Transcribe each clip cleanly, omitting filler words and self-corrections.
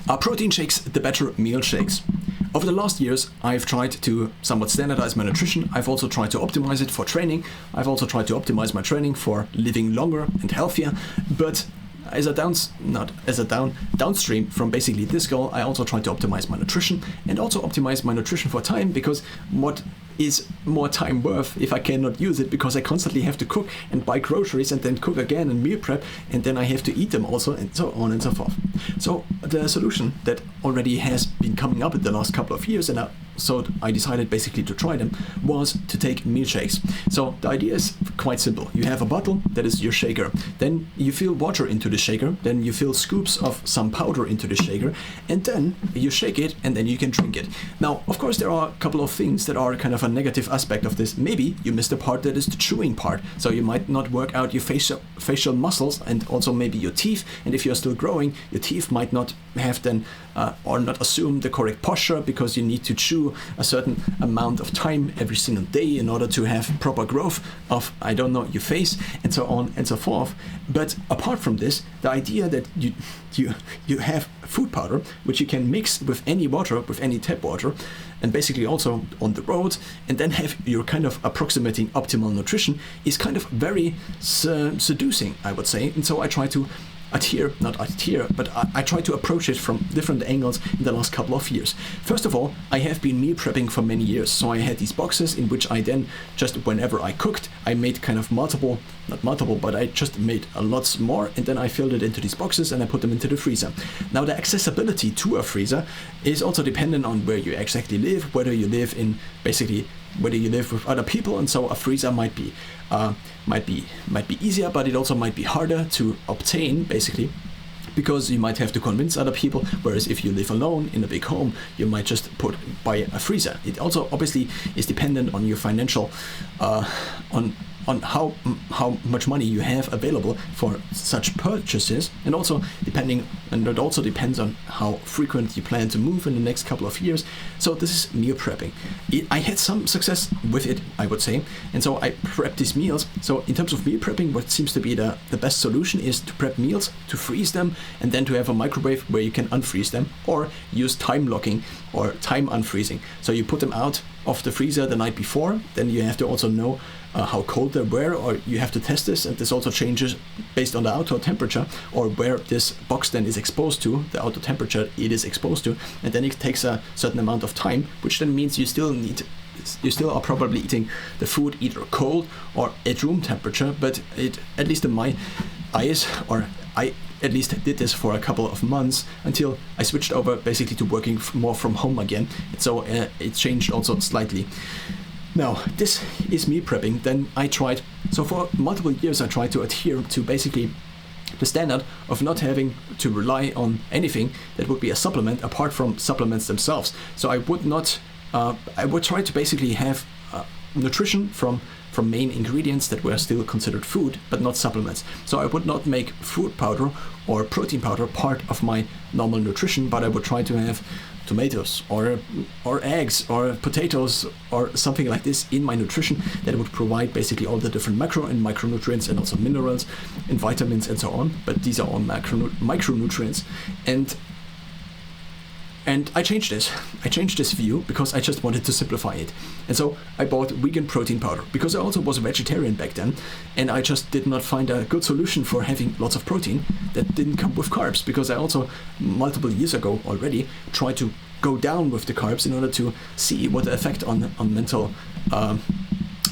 Are protein shakes the better meal shakes? Over the last years, I've tried to somewhat standardize my nutrition. I've also tried to optimize it for training. I've also tried to optimize my training for living longer and healthier. But downstream from basically this goal, I also try to optimize my nutrition and also optimize my nutrition for time, because what is more time worth if I cannot use it, because I constantly have to cook and buy groceries and then cook again and meal prep, and then I have to eat them also, and so on and so forth. So the solution that already has been coming up in the last couple of years, and so I decided basically to try them, was to take meal shakes. So the idea is quite simple. You have a bottle that is your shaker. Then you fill water into the shaker. Then you fill scoops of some powder into the shaker. And then you shake it, and then you can drink it. Now, of course, there are a couple of things that are kind of a negative aspect of this. Maybe you missed the part that is the chewing part. So you might not work out your facial muscles and also maybe your teeth. And if you're still growing, your teeth might not have then or not assume the correct posture, because you need to chew a certain amount of time every single day in order to have proper growth of, I don't know, your face, and so on and so forth. But apart from this, the idea that you have food powder, which you can mix with any water, with any tap water, and basically also on the road, and then have your kind of approximating optimal nutrition, is kind of very seducing, I would say. And so I try to I try to approach it from different angles in the last couple of years. First of all, I have been meal prepping for many years, so I had these boxes in which I then just whenever I cooked, I made kind of but I just made a lot more, and then I filled it into these boxes and I put them into the freezer. Now, the accessibility to a freezer is also dependent on where you exactly live, whether you live with other people, and so a freezer might be easier, but it also might be harder to obtain, basically, because you might have to convince other people, whereas if you live alone in a big home, you might just buy a freezer. It also obviously is dependent on your financial on how much money you have available for such purchases, and it also depends on how frequent you plan to move in the next couple of years. So this is meal prepping. I had some success with it, I would say, and so I prep these meals. So in terms of meal prepping, what seems to be the best solution is to prep meals, to freeze them, and then to have a microwave where you can unfreeze them, or use time locking or time unfreezing. So you put them out of the freezer the night before, then you have to also know how cold they were, or you have to test this, and this also changes based on the outdoor temperature, or where this box then is exposed to, the outdoor temperature it is exposed to, and then it takes a certain amount of time, which then means you still are probably eating the food either cold or at room temperature. But it, at least in my eyes, or I at least did this for a couple of months until I switched over basically to working more from home again. So it changed also slightly. Now, this is meal prepping. Then for multiple years I tried to adhere to basically the standard of not having to rely on anything that would be a supplement apart from supplements themselves. So I would try to basically have nutrition from main ingredients that were still considered food, but not supplements. So I would not make food powder or protein powder part of my normal nutrition, but I would try to have tomatoes or eggs or potatoes or something like this in my nutrition that would provide basically all the different macro and micronutrients, and also minerals and vitamins and so on. But these are all micronutrients. And I changed this view because I just wanted to simplify it. And so I bought vegan protein powder, because I also was a vegetarian back then, and I just did not find a good solution for having lots of protein that didn't come with carbs, because I also multiple years ago already tried to go down with the carbs in order to see what the effect on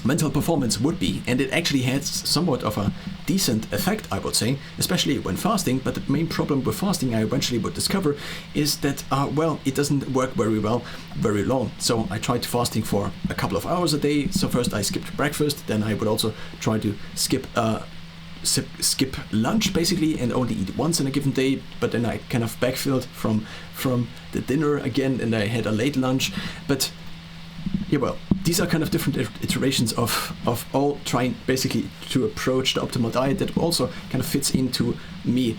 mental performance would be, and it actually had somewhat of a decent effect, I would say, especially when fasting. But the main problem with fasting, I eventually would discover, is that it doesn't work very well very long. So I tried fasting for a couple of hours a day. So first I skipped breakfast, then I would also try to skip lunch basically, and only eat once in a given day. But then I kind of backfilled from the dinner again, and I had a late lunch. But yeah, well, these are kind of different iterations of all trying basically to approach the optimal diet that also kind of fits into me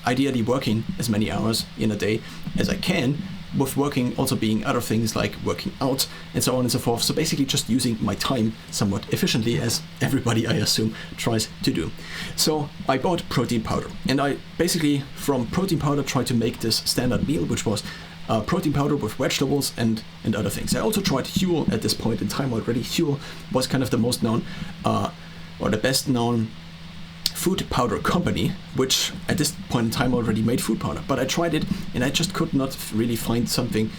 ideally working as many hours in a day as I can, with working also being other things like working out and so on and so forth. So basically just using my time somewhat efficiently, as everybody, I assume, tries to do. So I bought protein powder, and I basically from protein powder tried to make this standard meal, which was protein powder with vegetables and other things. I also tried Huel at this point in time already. Huel was kind of the most known or the best known food powder company, which at this point in time already made food powder. But I tried it and I just could not really find something,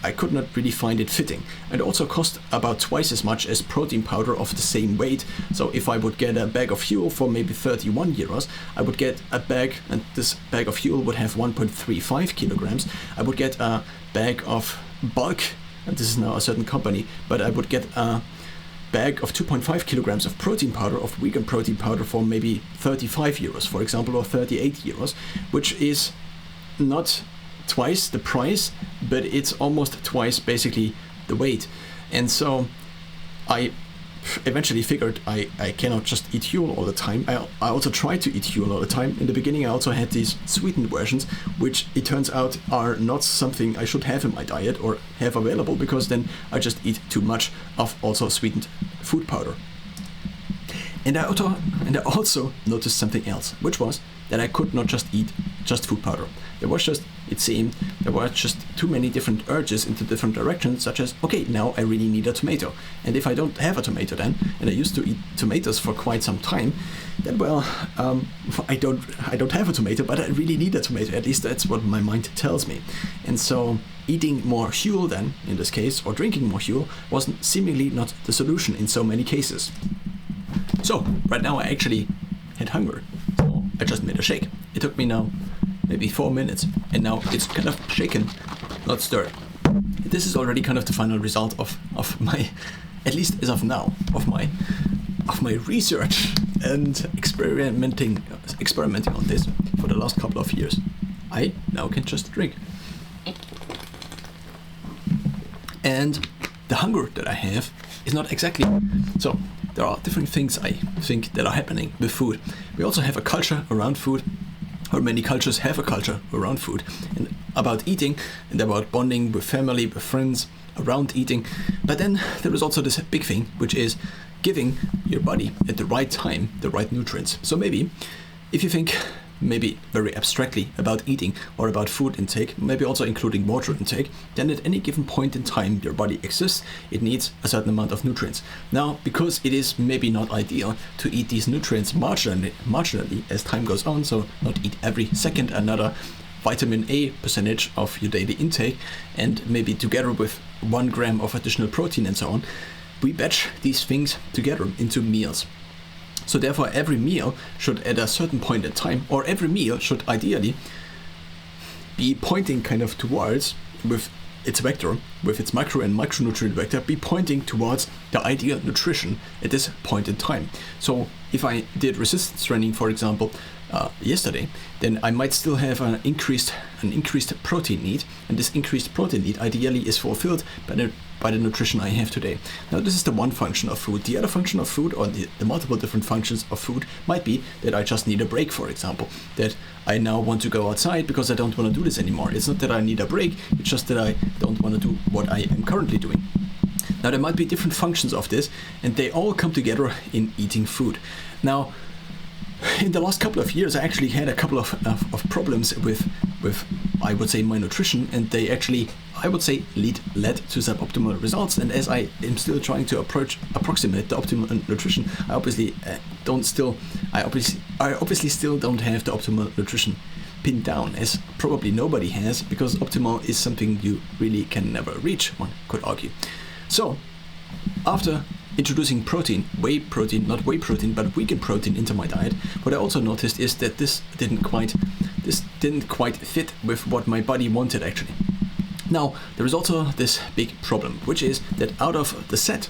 I could not really find it fitting. It also cost about twice as much as protein powder of the same weight. So if I would get a bag of Huel for maybe 31 euros, I would get a bag, and this bag of Huel would have 1.35 kilograms. I would get a bag of bulk, and this is now a certain company, but I would get a bag of 2.5 kilograms of protein powder, of vegan protein powder, for maybe 35 euros, for example, or 38 euros, which is not twice the price, but it's almost twice basically the weight. And so I eventually figured I cannot just eat Huel all the time. I also tried to eat Huel all the time. In the beginning I also had these sweetened versions, which it turns out are not something I should have in my diet or have available, because then I just eat too much of also sweetened food powder. And I also noticed something else, which was that I could not just eat just food powder. It seemed there were just too many different urges into different directions, such as, okay, now I really need a tomato. And if I don't have a tomato then, and I used to eat tomatoes for quite some time, then well, I don't have a tomato, but I really need a tomato. At least that's what my mind tells me. And so eating more Huel then, in this case, or drinking more Huel, was seemingly not the solution in so many cases. So right now I actually had hunger. So I just made a shake. It took me now maybe 4 minutes, and now it's kind of shaken, not stirred. This is already kind of the final result of my, at least as of now, of my research and experimenting on this for the last couple of years. I now can just drink. And the hunger that I have is not exactly... So there are different things I think that are happening with food. We also have a culture around food, or many cultures have a culture around food, and about eating, and about bonding with family, with friends, around eating. But then there is also this big thing, which is giving your body at the right time the right nutrients. So maybe, if you think maybe very abstractly about eating or about food intake, maybe also including water intake, then at any given point in time your body exists, it needs a certain amount of nutrients. Now, because it is maybe not ideal to eat these nutrients marginally as time goes on, so not eat every second another vitamin A percentage of your daily intake, and maybe together with 1 gram of additional protein and so on, we batch these things together into meals. So therefore every meal should at a certain point in time, or every meal should ideally be pointing kind of towards, with its vector, with its macro and micronutrient vector, be pointing towards the ideal nutrition at this point in time. So if I did resistance training, for example, yesterday, then I might still have an increased protein need, and this increased protein need ideally is fulfilled by the nutrition I have today. Now this is the one function of food. The other function of food, or the multiple different functions of food, might be that I just need a break, for example, that I now want to go outside because I don't want to do this anymore. It's not that I need a break, it's just that I don't want to do what I am currently doing. Now there might be different functions of this, and they all come together in eating food. Now, in the last couple of years, I actually had a couple of problems with I would say my nutrition, and they actually, I would say, led to suboptimal results. And as I am still trying to approximate the optimal nutrition, I obviously still don't have the optimal nutrition pinned down, as probably nobody has, because optimal is something you really can never reach, one could argue. So after introducing whey protein, not whey protein, but vegan protein into my diet, what I also noticed is that this didn't quite fit with what my body wanted actually. Now, there is also this big problem, which is that out of the set,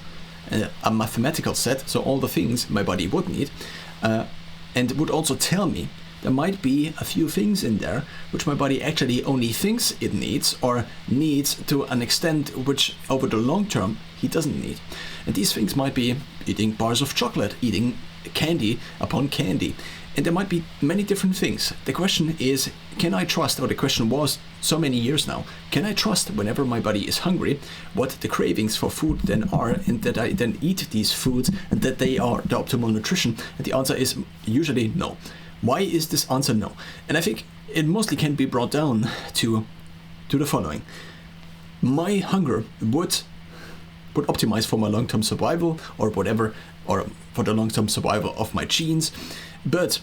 a mathematical set, so all the things my body would need, and would also tell me, there might be a few things in there which my body actually only thinks it needs, or needs to an extent which over the long term he doesn't need. And these things might be eating bars of chocolate, eating candy upon candy, And there might be many different things. The question is, can I trust, or the question was so many years now, can I trust whenever my body is hungry what the cravings for food then are, and that I then eat these foods and that they are the optimal nutrition? And the answer is usually no. Why is this answer no? And I think it mostly can be brought down to the following. My hunger would optimize for my long-term survival or whatever, or for the long-term survival of my genes, but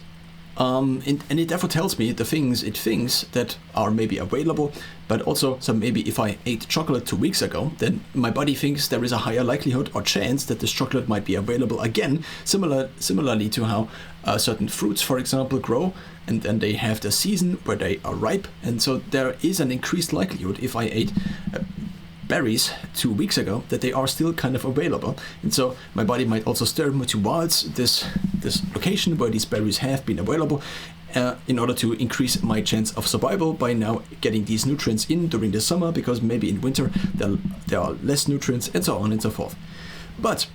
and it therefore tells me the things it thinks that are maybe available, but also, so maybe if I ate chocolate 2 weeks ago, then my body thinks there is a higher likelihood or chance that this chocolate might be available again, similarly to how certain fruits, for example, grow, and then they have the season where they are ripe, and so there is an increased likelihood if I ate berries 2 weeks ago that they are still kind of available, and so my body might also steer me towards this location where these berries have been available in order to increase my chance of survival by now getting these nutrients in during the summer, because maybe in winter there are less nutrients, and so on and so forth. But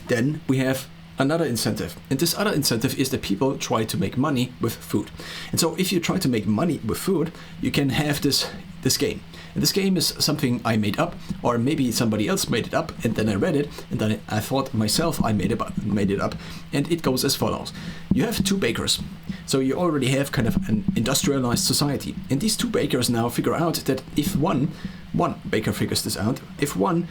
then we have another incentive, and this other incentive is that people try to make money with food. And so if you try to make money with food, you can have this game. And this game is something I made up, or maybe somebody else made it up, and then I read it, and then I thought myself I made it up, and it goes as follows. You have 2 bakers, so you already have kind of an industrialized society, and these 2 bakers now figure out that if one baker figures this out, if one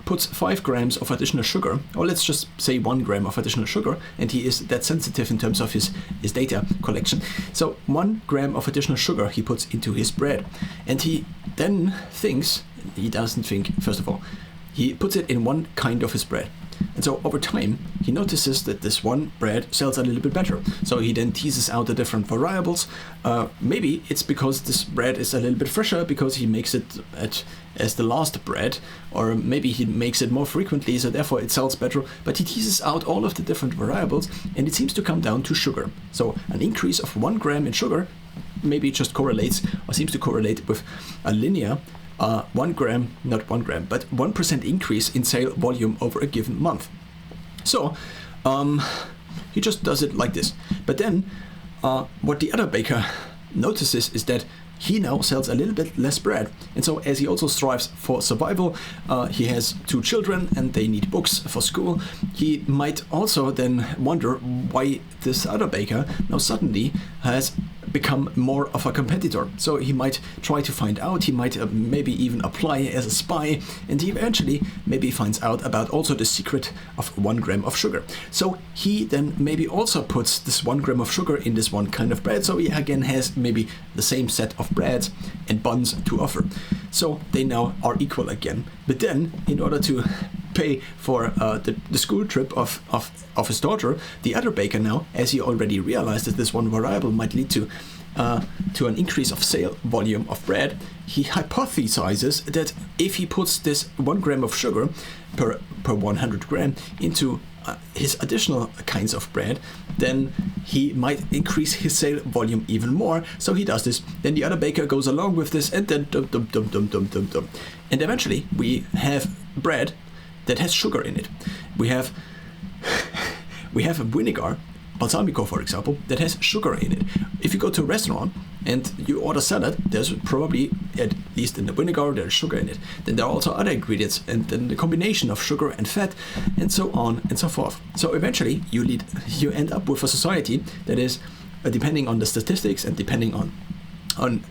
puts 5 grams of additional sugar, or let's just say 1 gram of additional sugar, and he is that sensitive in terms of his data collection, so 1 gram of additional sugar he puts into his bread, and he then thinks, he doesn't think, first of all, he puts it in one kind of his bread. And so over time, he notices that this one bread sells a little bit better. So he then teases out the different variables. Maybe it's because this bread is a little bit fresher because he makes it as the last bread, or maybe he makes it more frequently, so therefore it sells better. But he teases out all of the different variables, and it seems to come down to sugar. So an increase of 1 gram in sugar maybe just correlates, or seems to correlate with a linear 1 gram, not 1 gram, but 1% increase in sale volume over a given month. So he just does it like this. But then what the other baker notices is that he now sells a little bit less bread. And so as he also strives for survival, he has 2 children and they need books for school. He might also then wonder why this other baker now suddenly has become more of a competitor. So he might try to find out, he might maybe even apply as a spy, and he eventually maybe finds out about also the secret of 1 gram of sugar. So he then maybe also puts this 1 gram of sugar in this one kind of bread, so he again has maybe the same set of breads and buns to offer. So they now are equal again. But then, in order to pay for the school trip of his daughter, the other baker now, as he already realized that this one variable might lead to an increase of sale volume of bread, he hypothesizes that if he puts this 1 gram of sugar per 100 gram into his additional kinds of bread, then he might increase his sale volume even more. So he does this. Then the other baker goes along with this, and then dum. And eventually we have bread that has sugar in it. We have a vinegar, balsamico for example, that has sugar in it. If you go to a restaurant and you order salad, there's probably, at least in the vinegar, there's sugar in it. Then there are also other ingredients, and then the combination of sugar and fat, and so on and so forth. So eventually you end up with a society that is, depending on the statistics and depending on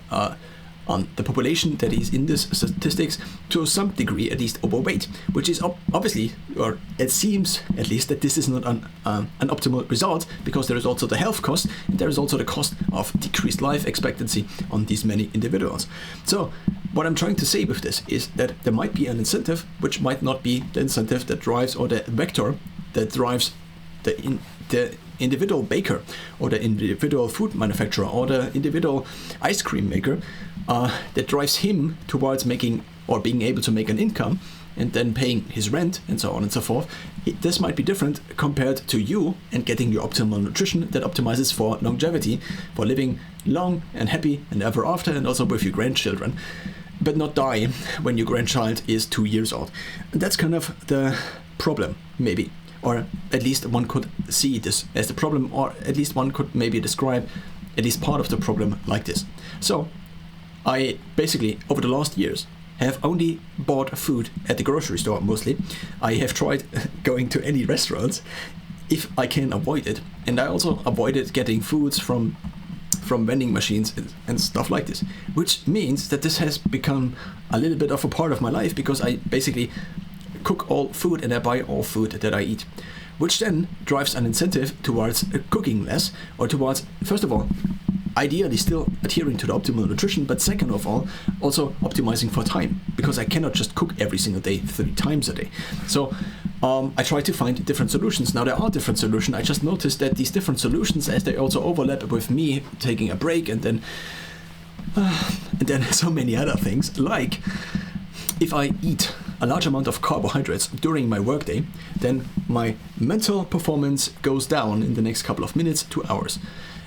the population that is in this statistics, to some degree at least overweight, which is obviously, or it seems at least, that this is not an optimal result, because there is also the health cost, and there is also the cost of decreased life expectancy on these many individuals. So what I'm trying to say with this is that there might be an incentive which might not be the incentive that drives, or the vector that drives the individual baker, or the individual food manufacturer, or the individual ice cream maker, that drives him towards making or being able to make an income and then paying his rent and so on and so forth. This might be different compared to you and getting your optimal nutrition that optimizes for longevity, for living long and happy and ever after, and also with your grandchildren, but not die when your grandchild is 2 years old. And that's kind of the problem, maybe. or at least one could see this as the problem, or at least one could maybe describe at least part of the problem like this. So I basically, over the last years, have only bought food at the grocery store mostly. I have tried going to any restaurants if I can avoid it, and I also avoided getting foods from vending machines and stuff like this, which means that this has become a little bit of a part of my life, because I basically cook all food and I buy all food that I eat, which then drives an incentive towards cooking less, or towards, first of all, ideally still adhering to the optimal nutrition, but second of all, also optimizing for time, because I cannot just cook every single day 3 times a day. So I try to find different solutions. Now there are different solutions. I just noticed that these different solutions, as they also overlap with me taking a break and then so many other things, like if I eat a large amount of carbohydrates during my workday, then my mental performance goes down in the next couple of minutes to hours.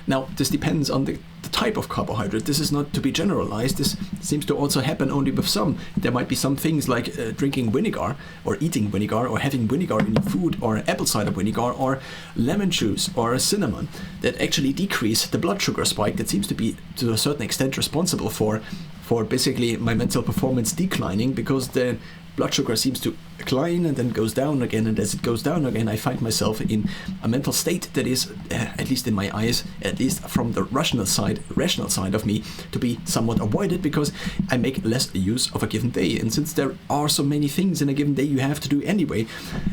Now, this depends on the type of carbohydrate. This is not to be generalized. This seems to also happen only with some. There might be some things like drinking vinegar, or eating vinegar, or having vinegar in your food, or apple cider vinegar, or lemon juice, or cinnamon, that actually decrease the blood sugar spike that seems to be, to a certain extent, responsible for basically my mental performance declining, because the blood sugar seems to climb and then goes down again, and as it goes down again, I find myself in a mental state that is, at least in my eyes, at least from the rational side of me, to be somewhat avoided, because I make less use of a given day. And since there are so many things in a given day you have to do anyway,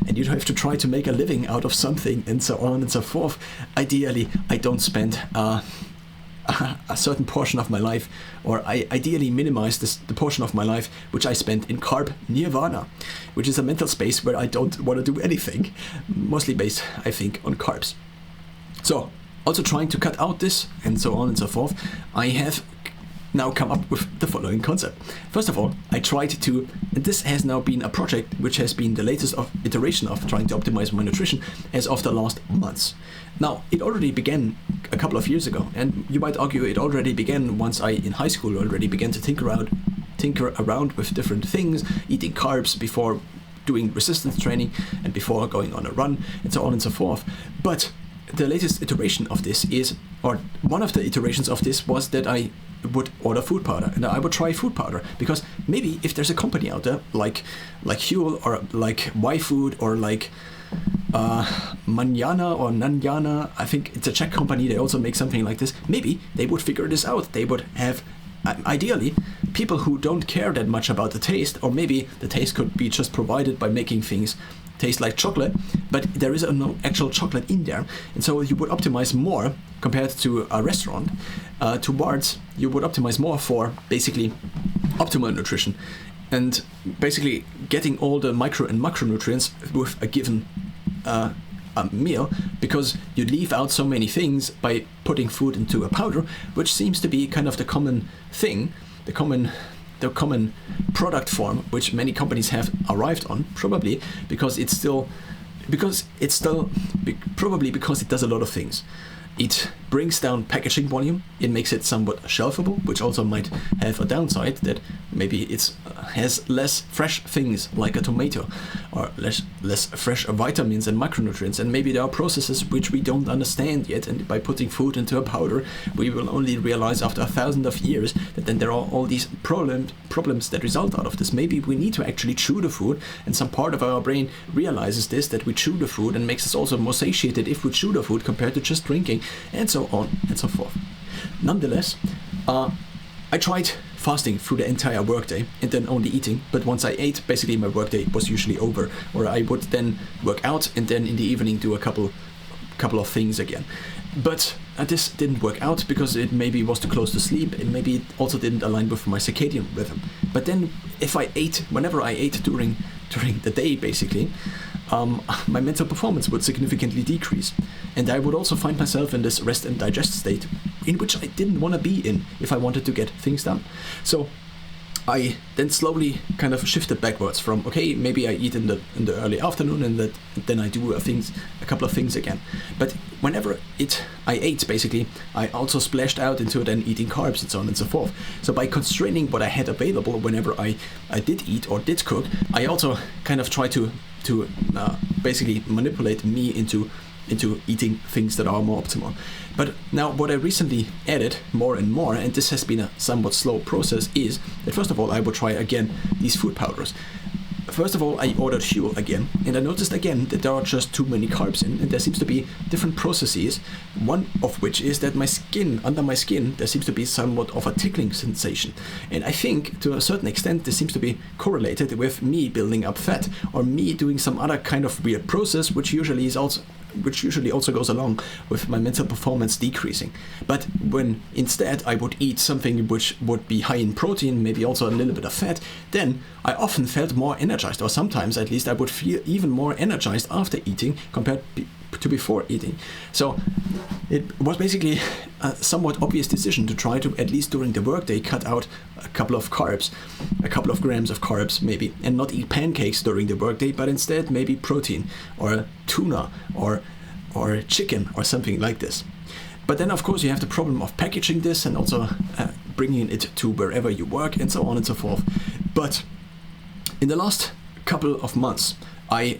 and you have to try to make a living out of something, and so on and so forth, ideally I don't spend a certain portion of my life, or I ideally minimize the portion of my life which I spend in carb nirvana, which is a mental space where I don't want to do anything, mostly based, I think, on carbs. So, also trying to cut out this, and so on and so forth, I have now come up with the following concept. First of all, I tried to, and this has now been a project which has been the latest iteration of trying to optimize my nutrition as of the last months. Now, it already began a couple of years ago, and you might argue it already began once I, in high school, already began to tinker around with different things, eating carbs before doing resistance training and before going on a run, and so on and so forth. But the latest iteration of this is, or one of the iterations of this was that I would order food powder, and I would try food powder, because maybe if there's a company out there like Huel, or like Y-Food, or like Manjana or Nanjana, I think it's a Czech company, they also make something like this, maybe they would figure this out. They would have, ideally, people who don't care that much about the taste, or maybe the taste could be just provided by making things taste like chocolate, but there is no actual chocolate in there, and so you would optimize more compared to a restaurant, you would optimize more for basically optimal nutrition, and basically getting all the micro and macronutrients with a given a meal, because you leave out so many things by putting food into a powder, which seems to be kind of the common thing, the common product form which many companies have arrived on, probably because it does a lot of things. It brings down packaging volume, it makes it somewhat shelfable, which also might have a downside, that maybe it has less fresh things like a tomato, or less fresh vitamins and macronutrients, and maybe there are processes which we don't understand yet, and by putting food into a powder we will only realize after 1,000 of years that then there are all these problems that result out of this. Maybe we need to actually chew the food, and some part of our brain realizes this, that we chew the food, and makes us also more satiated if we chew the food compared to just drinking, and so on and so forth. Nonetheless, I tried fasting through the entire workday and then only eating, but once I ate, basically my workday was usually over, or I would then work out and then in the evening do a couple of things again. But this didn't work out because it maybe was too close to sleep, and maybe it also didn't align with my circadian rhythm. But then whenever I ate during the day, basically, my mental performance would significantly decrease, and I would also find myself in this rest and digest state in which I didn't want to be in if I wanted to get things done. So I then slowly kind of shifted backwards from, okay, maybe I eat in the early afternoon, and then I do a couple of things again. But whenever I ate, basically, I also splashed out into then eating carbs and so on and so forth. So by constraining what I had available whenever I did eat or did cook, I also kind of try to to basically manipulate me into eating things that are more optimal. But now what I recently added more and more, and this has been a somewhat slow process, is that first of all I would try again these food powders. First of all, I ordered Huel again, and I noticed again that there are just too many carbs in, and there seems to be different processes, one of which is that under my skin, there seems to be somewhat of a tickling sensation. And I think, to a certain extent, this seems to be correlated with me building up fat, or me doing some other kind of weird process, which usually also goes along with my mental performance decreasing. But when instead I would eat something which would be high in protein, maybe also a little bit of fat, then I often felt more energized, or sometimes at least I would feel even more energized after eating compared to before eating. So it was basically a somewhat obvious decision to try to, at least during the workday, cut out a couple of carbs, a couple of grams of carbs maybe, and not eat pancakes during the workday, but instead maybe protein or tuna or chicken or something like this. But then of course you have the problem of packaging this and also bringing it to wherever you work and so on and so forth. But in the last couple of months I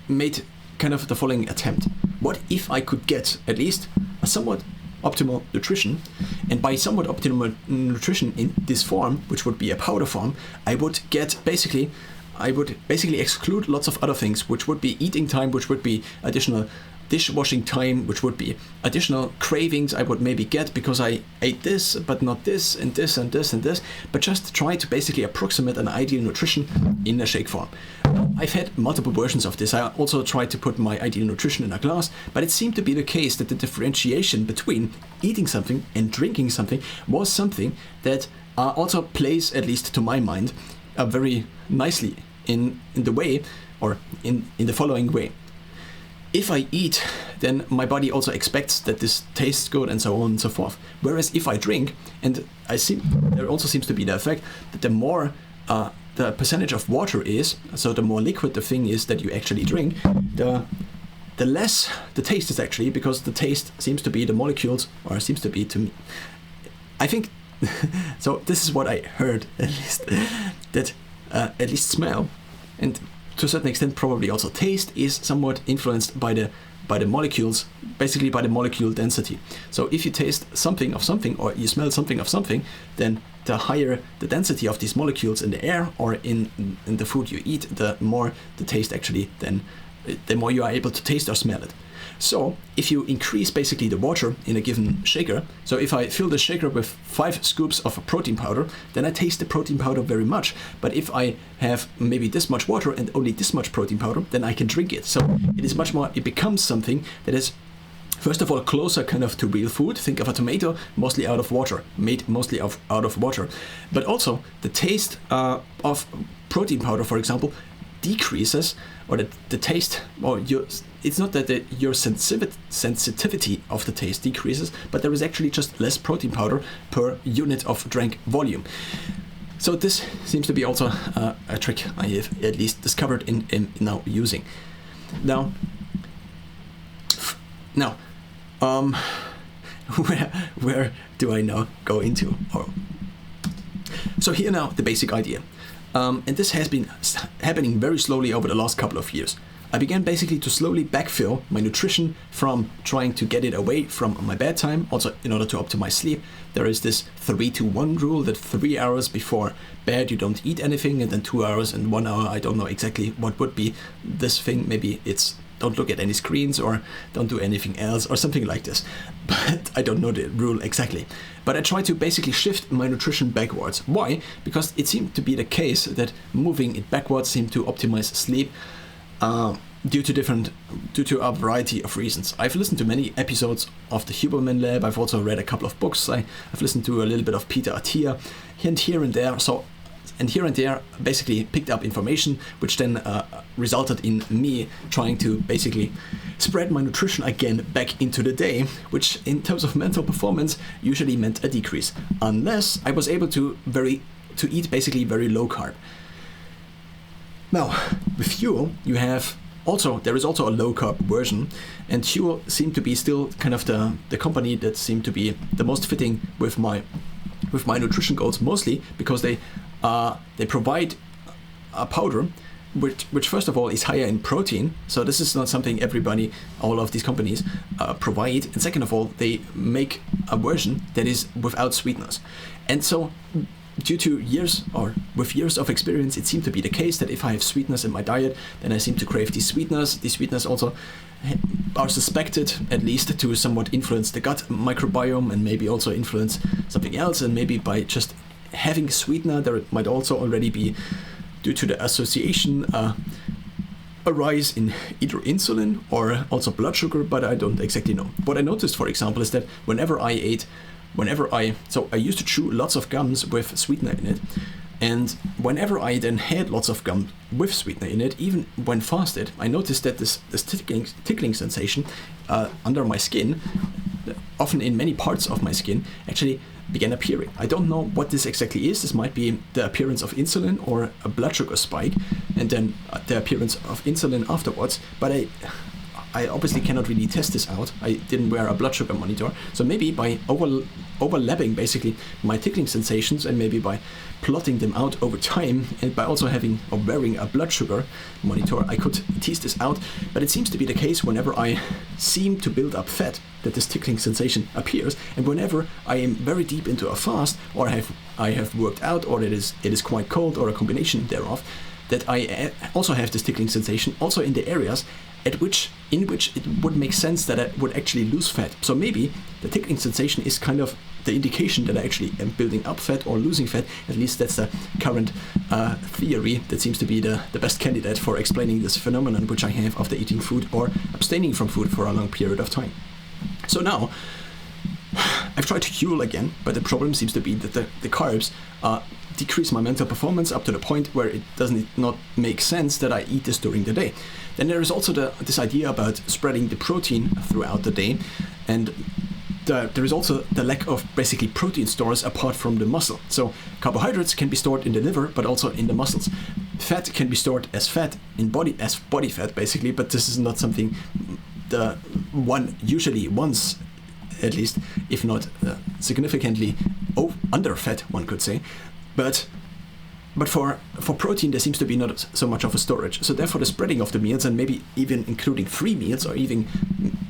made kind of the following attempt. What if I could get at least a somewhat optimal nutrition? And by somewhat optimal nutrition in this form, which would be a powder form, I would basically exclude lots of other things, which would be eating time, which would be additional dishwashing time, which would be additional cravings I would maybe get because I ate this, but not this, and this, and this, and this, but just try to basically approximate an ideal nutrition in a shake form. I've had multiple versions of this. I also tried to put my ideal nutrition in a glass, but it seemed to be the case that the differentiation between eating something and drinking something was something that also plays, at least to my mind, very nicely in the way, or in the following way. If I eat, then my body also expects that this tastes good and so on and so forth. Whereas if I drink, and there also seems to be the effect that the more the percentage of water is, so the more liquid the thing is that you actually drink, the less the taste is actually, because the taste seems to be the molecules, or seems to be to me. I think, so this is what I heard at least, that at least smell, and to a certain extent probably also taste, is somewhat influenced by the molecules, basically by the molecule density. So if you taste something of something, or you smell something of something, then the higher the density of these molecules in the air or in the food you eat, the more the taste actually, then the more you are able to taste or smell it. So if you increase basically the water in a given shaker, so if I fill the shaker with 5 scoops of a protein powder, then I taste the protein powder very much. But if I have maybe this much water and only this much protein powder, then I can drink it. So it becomes something that is, first of all, closer kind of to real food. Think of a tomato mostly out of water, made mostly out of water. But also the taste of protein powder, for example, decreases, or the taste, or it's not that your sensitivity of the taste decreases, but there is actually just less protein powder per unit of drank volume. So this seems to be also a trick I have at least discovered in now using. Now, where do I now go into? So here now the basic idea. And this has been happening very slowly over the last couple of years. I began basically to slowly backfill my nutrition from trying to get it away from my bedtime. Also, in order to optimize sleep, there is this 3-to-1 rule, that 3 hours before bed you don't eat anything, and then 2 hours and 1 hour, I don't know exactly what would be this thing. Maybe it's don't look at any screens or don't do anything else or something like this. But I don't know the rule exactly. But I try to basically shift my nutrition backwards. Why? Because it seemed to be the case that moving it backwards seemed to optimize sleep due to a variety of reasons. I've listened to many episodes of the Huberman Lab. I've also read a couple of books. I've listened to a little bit of Peter Attia here and there. And here and there basically picked up information, which then resulted in me trying to basically spread my nutrition again back into the day, which in terms of mental performance usually meant a decrease, unless I was able to eat basically very low carb. Now, with Huel, there is also a low carb version, and Huel seemed to be still kind of the company that seemed to be the most fitting with my nutrition goals, mostly because they provide a powder which first of all is higher in protein. So this is not something all of these companies provide. And second of all, they make a version that is without sweeteners. And so due to years of experience, it seemed to be the case that if I have sweeteners in my diet, then I seem to crave these sweeteners. These sweeteners also are suspected, at least, to somewhat influence the gut microbiome and maybe also influence something else. And maybe by just having sweetener, there might also already be, due to the association, a rise in either insulin or also blood sugar, but I don't exactly know. What I noticed, for example, is that so I used to chew lots of gums with sweetener in it, and whenever I then had lots of gum with sweetener in it, even when fasted, I noticed that this tickling sensation under my skin, often in many parts of my skin, actually began appearing. I don't know what this exactly is. This might be the appearance of insulin or a blood sugar spike, and then the appearance of insulin afterwards, but I obviously cannot really test this out. I didn't wear a blood sugar monitor. So maybe by overlapping basically my tickling sensations, and maybe by plotting them out over time, and by also wearing a blood sugar monitor, I could tease this out. But it seems to be the case whenever I seem to build up fat, that this tickling sensation appears. And whenever I am very deep into a fast, or I have worked out, or it is quite cold, or a combination thereof, that I also have this tickling sensation also in the areas in which it would make sense that I would actually lose fat. So maybe the tickling sensation is kind of the indication that I actually am building up fat or losing fat. At least that's the current theory that seems to be the best candidate for explaining this phenomenon which I have after eating food or abstaining from food for a long period of time. So now, I've tried to fuel again, but the problem seems to be that the carbs decrease my mental performance up to the point where it doesn't not make sense that I eat this during the day. Then there is also this idea about spreading the protein throughout the day, and there is also the lack of basically protein stores apart from the muscle. So carbohydrates can be stored in the liver, but also in the muscles. Fat can be stored as fat in body fat basically, but this is not something the one usually wants, at least, if not significantly under fat, one could say. But for protein, there seems to be not so much of a storage. So therefore, the spreading of the meals, and maybe even including 3 meals, or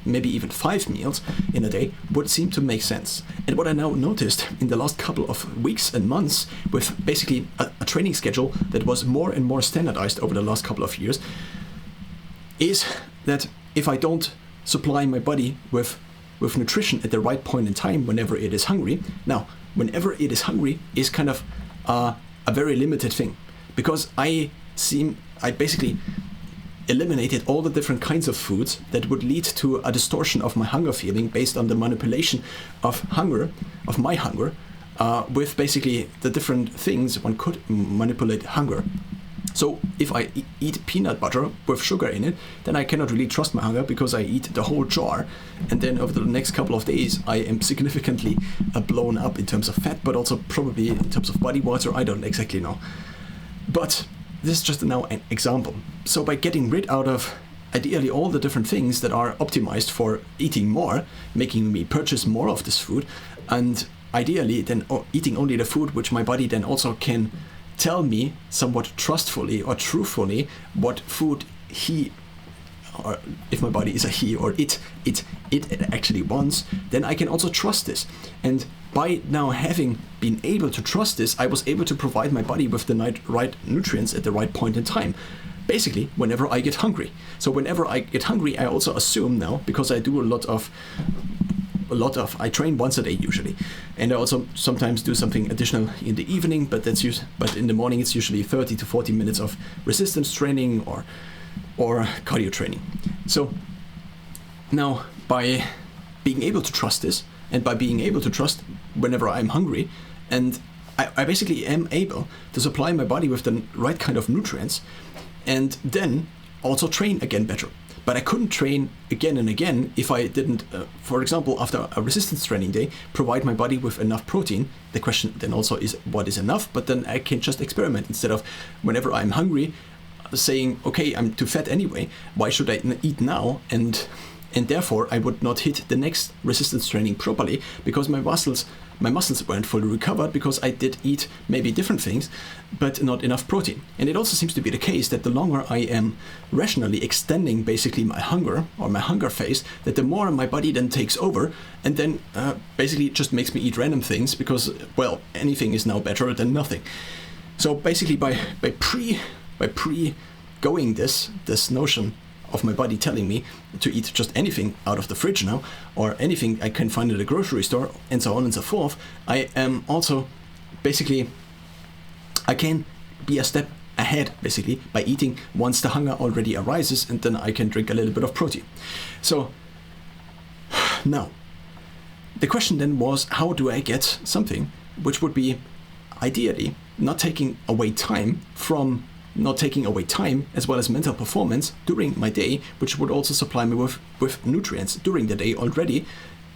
maybe even 5 meals in a day, would seem to make sense. And what I now noticed in the last couple of weeks and months, with basically a training schedule that was more and more standardized over the last couple of years, is that if I don't supply my body with nutrition at the right point in time, whenever it is hungry. Now, whenever it is hungry is kind of a very limited thing, because I basically eliminated all the different kinds of foods that would lead to a distortion of my hunger feeling based on the manipulation of my hunger, with basically the different things one could manipulate hunger. So if I eat peanut butter with sugar in it, then I cannot really trust my hunger, because I eat the whole jar, and then over the next couple of days I am significantly blown up in terms of fat, but also probably in terms of body water. I don't exactly know. But this is just now an example. So by getting rid out of ideally all the different things that are optimized for eating more, making me purchase more of this food, and ideally then eating only the food which my body then also can tell me somewhat trustfully or truthfully what food or if my body is a he or it actually wants, then I can also trust this. And by now having been able to trust this, I was able to provide my body with the right nutrients at the right point in time, basically whenever I get hungry. So whenever I get hungry, I also assume now, because I do I train once a day usually, and I also sometimes do something additional in the evening, but in the morning it's usually 30 to 40 minutes of resistance training or cardio training. So now, by being able to trust this, and by being able to trust whenever I'm hungry, and I basically am able to supply my body with the right kind of nutrients, and then also train again better. But I couldn't train again and again if I didn't, for example, after a resistance training day, provide my body with enough protein. The question then also is, what is enough? But then I can just experiment instead of whenever I'm hungry saying, okay, I'm too fat anyway, why should I eat now? And therefore I would not hit the next resistance training properly, because my muscles my muscles weren't fully recovered because I did eat maybe different things, but not enough protein. And it also seems to be the case that the longer I am rationally extending basically my hunger or my hunger phase, that the more my body then takes over and then basically it just makes me eat random things because, well, anything is now better than nothing. So basically by pre-going this notion of my body telling me to eat just anything out of the fridge now, or anything I can find at the grocery store, and so on and so forth, I am also basically, I can be a step ahead basically by eating once the hunger already arises, and then I can drink a little bit of protein. So now the question then was, how do I get something which would be ideally not taking away time as well as mental performance during my day, which would also supply me with nutrients during the day already,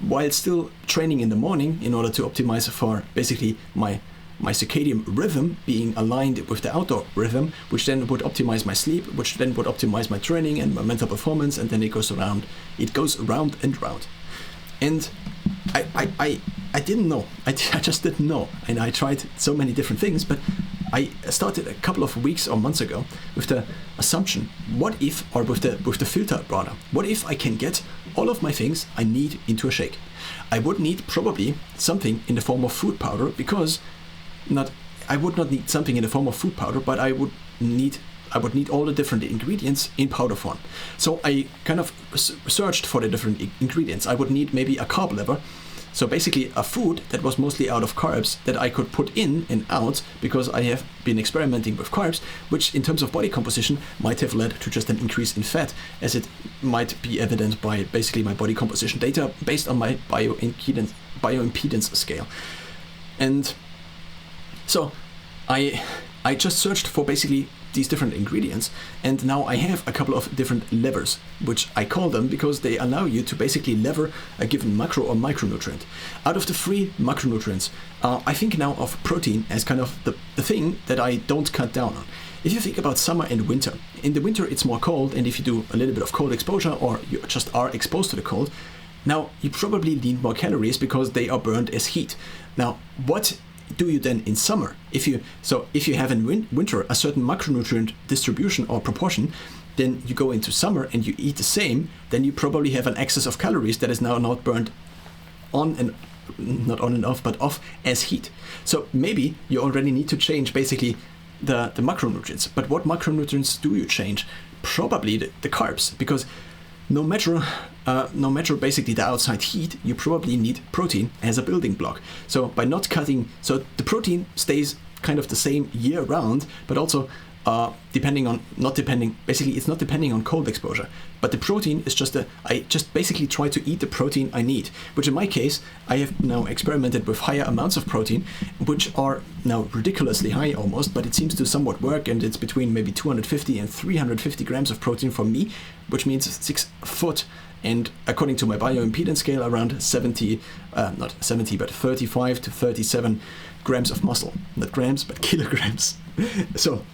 while still training in the morning in order to optimize for basically my circadian rhythm being aligned with the outdoor rhythm, which then would optimize my sleep, which then would optimize my training and my mental performance, and then it goes round and round. And I didn't know. I just didn't know. And I tried so many different things, but I started a couple of weeks or months ago with the assumption, what if I can get all of my things I need into a shake? I would need probably something in the form of food powder, because I would not need something in the form of food powder, but I would need all the different ingredients in powder form. So I kind of searched for the different ingredients. I would need maybe a carb lever. So basically a food that was mostly out of carbs that I could put in and out, because I have been experimenting with carbs, which in terms of body composition might have led to just an increase in fat, as it might be evident by basically my body composition data based on my bioimpedance scale. And so I just searched for basically these different ingredients, and now I have a couple of different levers, which I call them because they allow you to basically lever a given macro or micronutrient. Out of the 3 macronutrients, I think now of protein as kind of the thing that I don't cut down on. If you think about summer and winter, in the winter it's more cold, and if you do a little bit of cold exposure or you just are exposed to the cold, now you probably need more calories because they are burned as heat. Now, what do you then in summer? If you have in winter a certain macronutrient distribution or proportion, then you go into summer and you eat the same, then you probably have an excess of calories that is now not burned not on and off, but off as heat. So maybe you already need to change basically the macronutrients. But what macronutrients do you change? Probably the carbs, because no matter basically the outside heat, you probably need protein as a building block. So by not cutting, so the protein stays kind of the same year round, but also it's not depending on cold exposure. But the protein is I just basically try to eat the protein I need, which in my case, I have now experimented with higher amounts of protein, which are now ridiculously high almost, but it seems to somewhat work, and it's between maybe 250 and 350 grams of protein for me, which means 6 foot, and according to my bioimpedance scale, around 35 to 37 grams of muscle. Not grams, but kilograms. So,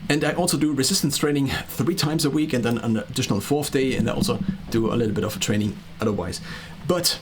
and I also do resistance training 3 times a week, and then an additional 4th day, and I also do a little bit of training otherwise. But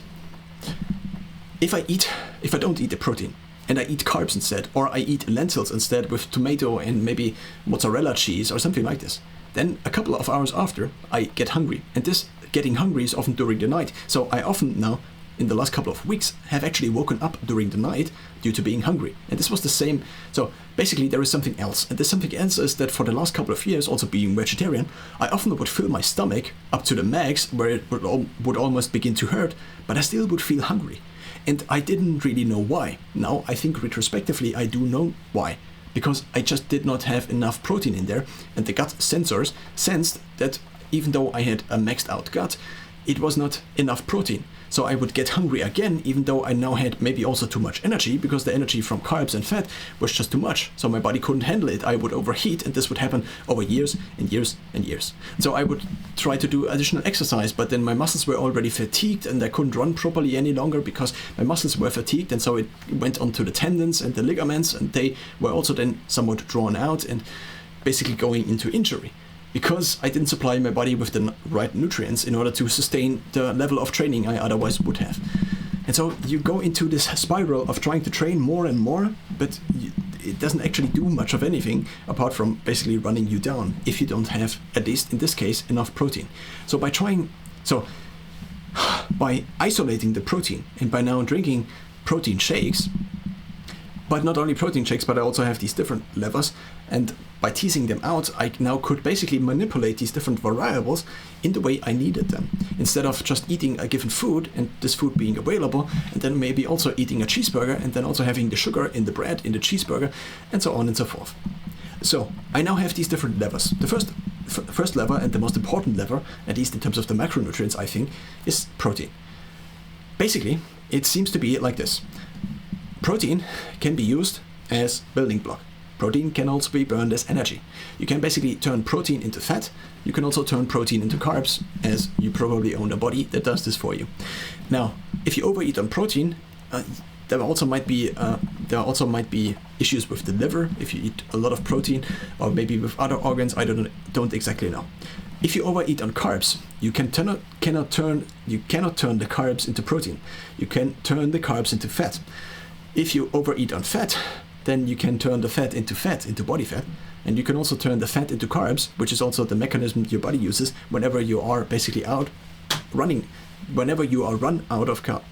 if I don't eat the protein, and I eat carbs instead, or I eat lentils instead with tomato and maybe mozzarella cheese or something like this, then a couple of hours after, I get hungry. And this getting hungry is often during the night. So I often now, in the last couple of weeks, have actually woken up during the night due to being hungry. And this was the same. So basically there is something else. And this something else is that for the last couple of years, also being vegetarian, I often would fill my stomach up to the max, where it would almost begin to hurt, but I still would feel hungry. And I didn't really know why. Now I think retrospectively I do know why. Because I just did not have enough protein in there, and the gut sensors sensed that even though I had a maxed out gut, it was not enough protein. So I would get hungry again, even though I now had maybe also too much energy, because the energy from carbs and fat was just too much. So my body couldn't handle it. I would overheat, and this would happen over years and years and years. So I would try to do additional exercise, but then my muscles were already fatigued, and I couldn't run properly any longer because my muscles were fatigued, and so it went onto the tendons and the ligaments, and they were also then somewhat drawn out and basically going into injury, because I didn't supply my body with the right nutrients in order to sustain the level of training I otherwise would have. And so you go into this spiral of trying to train more and more, but it doesn't actually do much of anything apart from basically running you down if you don't have, at least in this case, enough protein. So by isolating the protein and by now drinking protein shakes, but not only protein shakes, but I also have these different levers, and by teasing them out, I now could basically manipulate these different variables in the way I needed them, instead of just eating a given food and this food being available, and then maybe also eating a cheeseburger and then also having the sugar in the bread, in the cheeseburger, and so on and so forth. So I now have these different levers. The first lever, and the most important lever, at least in terms of the macronutrients, I think, is protein. Basically, it seems to be like this. Protein can be used as building block. Protein can also be burned as energy. You can basically turn protein into fat. You can also turn protein into carbs, as you probably own a body that does this for you. Now, if you overeat on protein, there also might be issues with the liver if you eat a lot of protein, or maybe with other organs. I don't exactly know. If you overeat on carbs, you cannot turn the carbs into protein. You can turn the carbs into fat. If you overeat on fat, then you can turn the fat, into body fat, and you can also turn the fat into carbs, which is also the mechanism your body uses whenever you are basically out running, whenever you are ran out of carbs,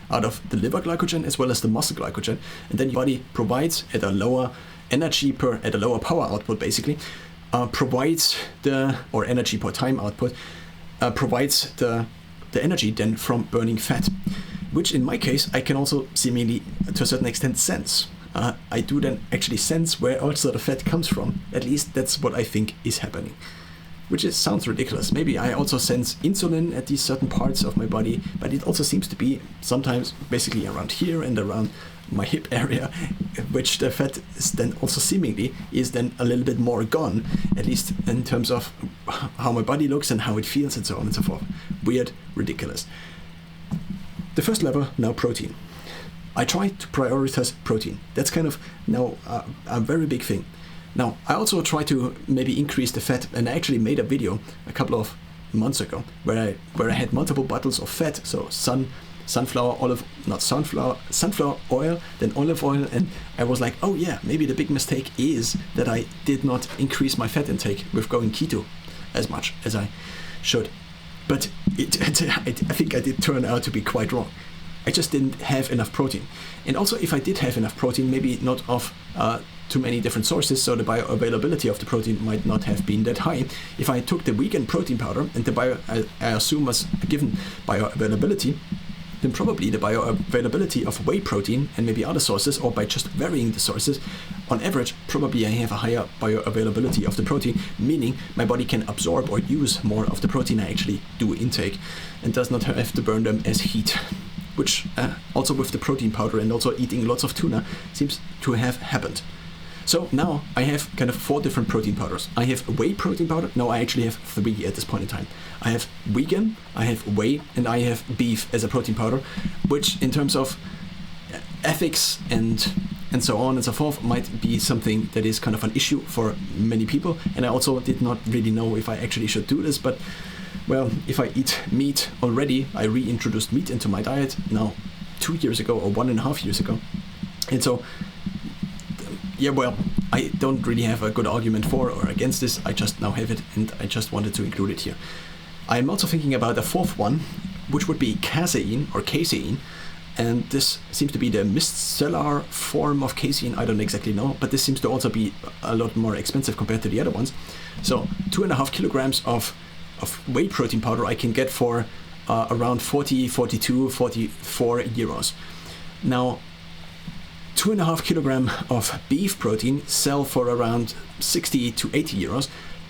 out of the liver glycogen as well as the muscle glycogen, and then your body provides at a lower power output, basically, energy per time output, provides the energy then from burning fat, which in my case I can also seemingly to a certain extent sense. I do then actually sense where also the fat comes from. At least that's what I think is happening, which sounds ridiculous. Maybe I also sense insulin at these certain parts of my body, but it also seems to be sometimes basically around here and around my hip area, which the fat is then also seemingly is then a little bit more gone, at least in terms of how my body looks and how it feels and so on and so forth. Weird, ridiculous. The first lever, now protein. I try to prioritize protein. That's kind of now a very big thing. Now, I also try to maybe increase the fat, and I actually made a video a couple of months ago where I had multiple bottles of fat, so sunflower oil, then olive oil, and I was like, oh yeah, maybe the big mistake is that I did not increase my fat intake with going keto as much as I should. But I think I did turn out to be quite wrong. I just didn't have enough protein. And also, if I did have enough protein, maybe not of too many different sources, so the bioavailability of the protein might not have been that high. If I took the vegan protein powder and I assume was given bioavailability, then probably the bioavailability of whey protein and maybe other sources, or by just varying the sources, on average, probably I have a higher bioavailability of the protein, meaning my body can absorb or use more of the protein I actually do intake and does not have to burn them as heat, which also with the protein powder and also eating lots of tuna seems to have happened. So now I have kind of 4 different protein powders. I have whey protein powder. No, I actually have 3 at this point in time. I have vegan, I have whey, and I have beef as a protein powder, which in terms of ethics and so on and so forth might be something that is kind of an issue for many people. And I also did not really know if I actually should do this, but well, if I eat meat already, I reintroduced meat into my diet now 2 years ago or 1.5 years ago. And so yeah, well, I don't really have a good argument for or against this. I just now have it, and I just wanted to include it here. I'm also thinking about a 4th one, which would be casein or casein, and this seems to be the micellar form of casein. I don't exactly know, but this seems to also be a lot more expensive compared to the other ones. So 2.5 kilograms of whey protein powder I can get for around 40, 42, 44 euros. Now, 2.5 kilogram of beef protein sell for around 60 to 80 euros,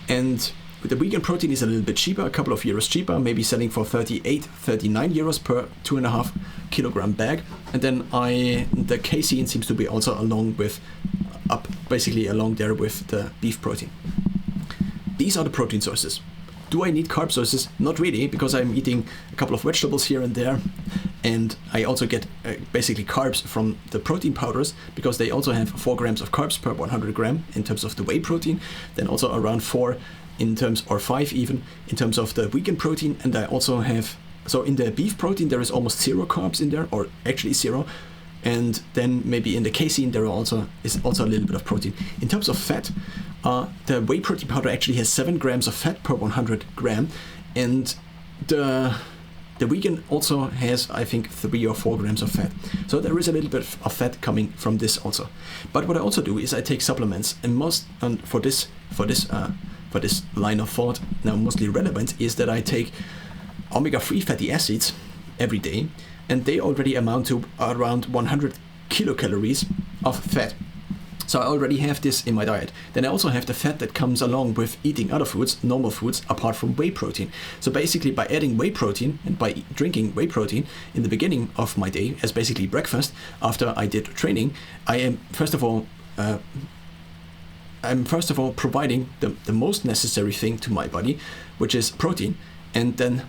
and the vegan protein is a little bit cheaper, a couple of euros cheaper, maybe selling for 38, 39 euros per 2.5 kilogram bag. And then the casein seems to be also along there with the beef protein. These are the protein sources. Do I need carb sources? Not really, because I'm eating a couple of vegetables here and there, and I also get basically carbs from the protein powders, because they also have 4 grams of carbs per 100 gram in terms of the whey protein, then also around 4 in terms, or 5 even, in terms of the vegan protein, and I also have So in the beef protein, there is almost 0 carbs in there, or actually 0. And then maybe in the casein, there is also a little bit of protein. In terms of fat, the whey protein powder actually has 7 grams of fat per 100 gram. And the vegan also has, I think, 3 or 4 grams of fat. So there is a little bit of fat coming from this also. But what I also do is I take supplements, and for this line of thought, now mostly relevant, is that I take omega-3 fatty acids every day, and they already amount to around 100 kilocalories of fat. So I already have this in my diet. Then I also have the fat that comes along with eating other foods, normal foods, apart from whey protein. So basically by adding whey protein and by drinking whey protein in the beginning of my day as basically breakfast after I did training, I am first of all providing the most necessary thing to my body, which is protein. And then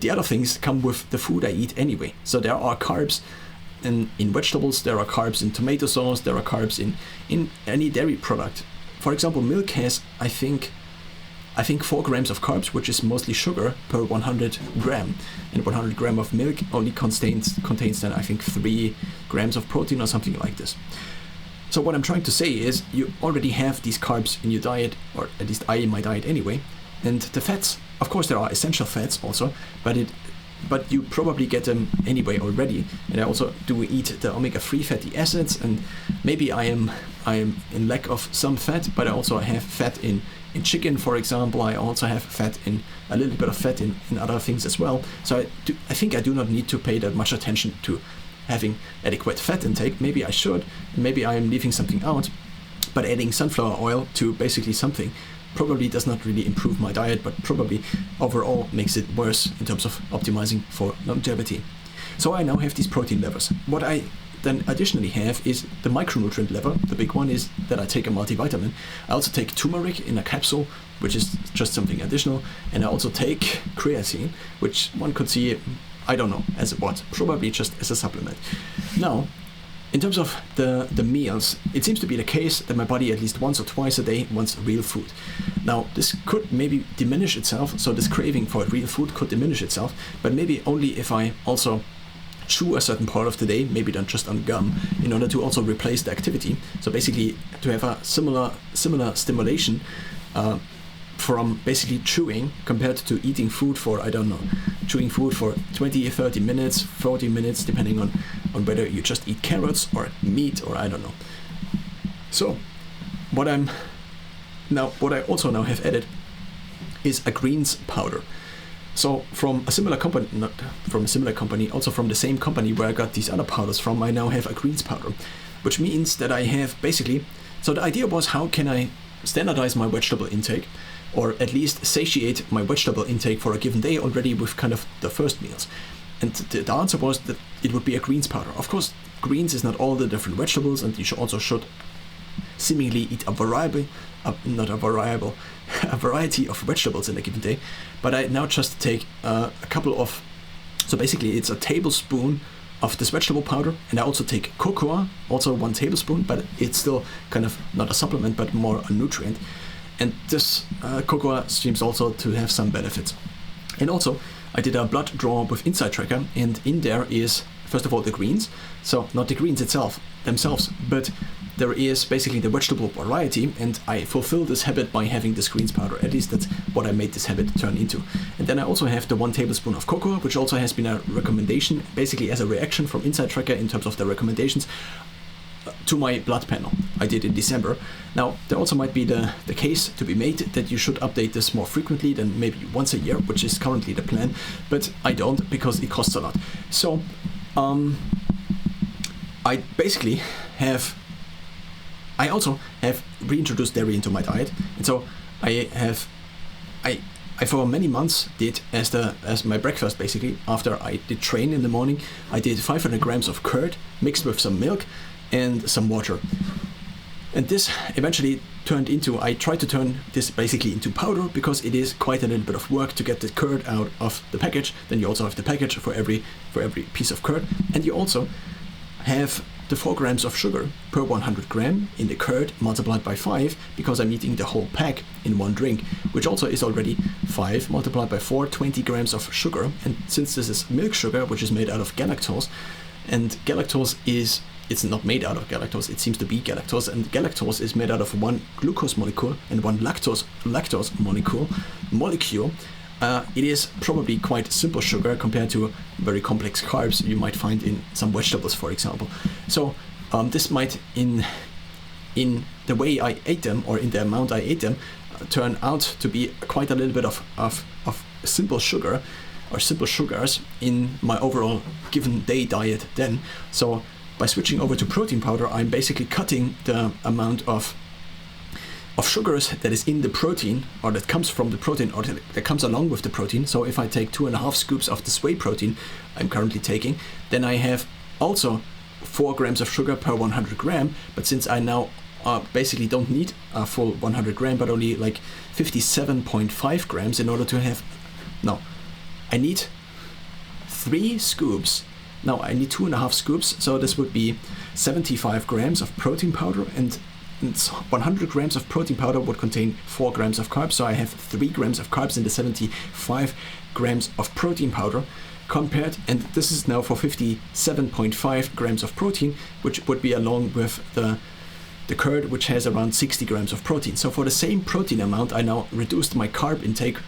the other things come with the food I eat anyway. So there are carbs in vegetables, there are carbs in tomato sauce, there are carbs in any dairy product. For example, milk has, I think 4 grams of carbs, which is mostly sugar, per 100 gram. And 100 gram of milk only contains then, I think, 3 grams of protein or something like this. So what I'm trying to say is you already have these carbs in your diet, or at least I in my diet anyway. And the fats, of course there are essential fats also, but you probably get them anyway already. And I also do eat the omega-3 fatty acids, and maybe I am in lack of some fat, but I also have fat in chicken, for example. I also have a little bit of fat in other things as well. So I think I do not need to pay that much attention to having adequate fat intake. Maybe I should, maybe I am leaving something out, but adding sunflower oil to basically something probably does not really improve my diet, but probably overall makes it worse in terms of optimizing for longevity. So I now have these protein levers. What I then additionally have is the micronutrient lever. The big one is that I take a multivitamin. I also take turmeric in a capsule, which is just something additional, and I also take creatine, which one could see, I don't know, as what, probably just as a supplement. Now, in terms of the meals, it seems to be the case that my body at least once or twice a day wants real food. Now, this could maybe diminish itself, so this craving for real food could diminish itself, but maybe only if I also chew a certain part of the day, maybe not just on gum, in order to also replace the activity. So basically to have a similar stimulation from basically chewing compared to eating food for, I don't know, chewing food for 20, 30 minutes, 40 minutes, depending on whether you just eat carrots or meat or I don't know. So what I also now have added is a greens powder. So from a similar company, not from a similar company, also from the same company where I got these other powders from, I now have a greens powder, which means that I have basically, so the idea was, how can I standardize my vegetable intake, or at least satiate my vegetable intake for a given day already with kind of the first meals? And the answer was that it would be a greens powder. Of course, greens is not all the different vegetables, and you should seemingly eat a variety of vegetables in a given day. But I now just take a couple of, so basically it's a tablespoon of this vegetable powder, and I also take cocoa, also 1 tablespoon, but it's still kind of not a supplement but more a nutrient. And this cocoa seems also to have some benefits. And also I did a blood draw with Insight Tracker, and in there is first of all the greens, so not the greens themselves, but there is basically the vegetable variety, and I fulfill this habit by having this greens powder. At least that's what I made this habit turn into. And then I also have the 1 tablespoon of cocoa, which also has been a recommendation, basically as a reaction from Insight Tracker in terms of the recommendations to my blood panel I did in December. Now, there also might be the case to be made that you should update this more frequently than maybe once a year, which is currently the plan, but I don't, because it costs a lot. So I also have reintroduced dairy into my diet, and so I for many months did as my breakfast basically. After I did train in the morning, I did 500 grams of curd mixed with some milk and some water. And this eventually turned into, I tried to turn this basically into powder, because it is quite a little bit of work to get the curd out of the package. Then you also have the package for every piece of curd, and you also have the 4 grams of sugar per 100 gram in the curd multiplied by 5, because I'm eating the whole pack in one drink, which also is already 5 multiplied by 4, 20 grams of sugar. And since this is milk sugar, which is made out of galactose, and galactose is, it's not made out of galactose, it seems to be galactose, and galactose is made out of one glucose molecule and one lactose molecule. It is probably quite simple sugar compared to very complex carbs you might find in some vegetables, for example. So this might, in the way I ate them, or in the amount I ate them, turn out to be quite a little bit of simple sugar or simple sugars in my overall given day diet then. So by switching over to protein powder, I'm basically cutting the amount of sugars that is in the protein, or that comes from the protein, or that comes along with the protein. So if I take 2.5 scoops of this whey protein I'm currently taking, then I have also 4 grams of sugar per 100 gram. But since I now basically don't need a full 100 gram, but only like 57.5 grams in order to have, no, I need 3 scoops. Now I need 2.5 scoops, so this would be 75 grams of protein powder, and 100 grams of protein powder would contain 4 grams of carbs, so I have 3 grams of carbs in the 75 grams of protein powder compared, and this is now for 57.5 grams of protein, which would be along with the curd, which has around 60 grams of protein. So for the same protein amount, I now reduced my carb intake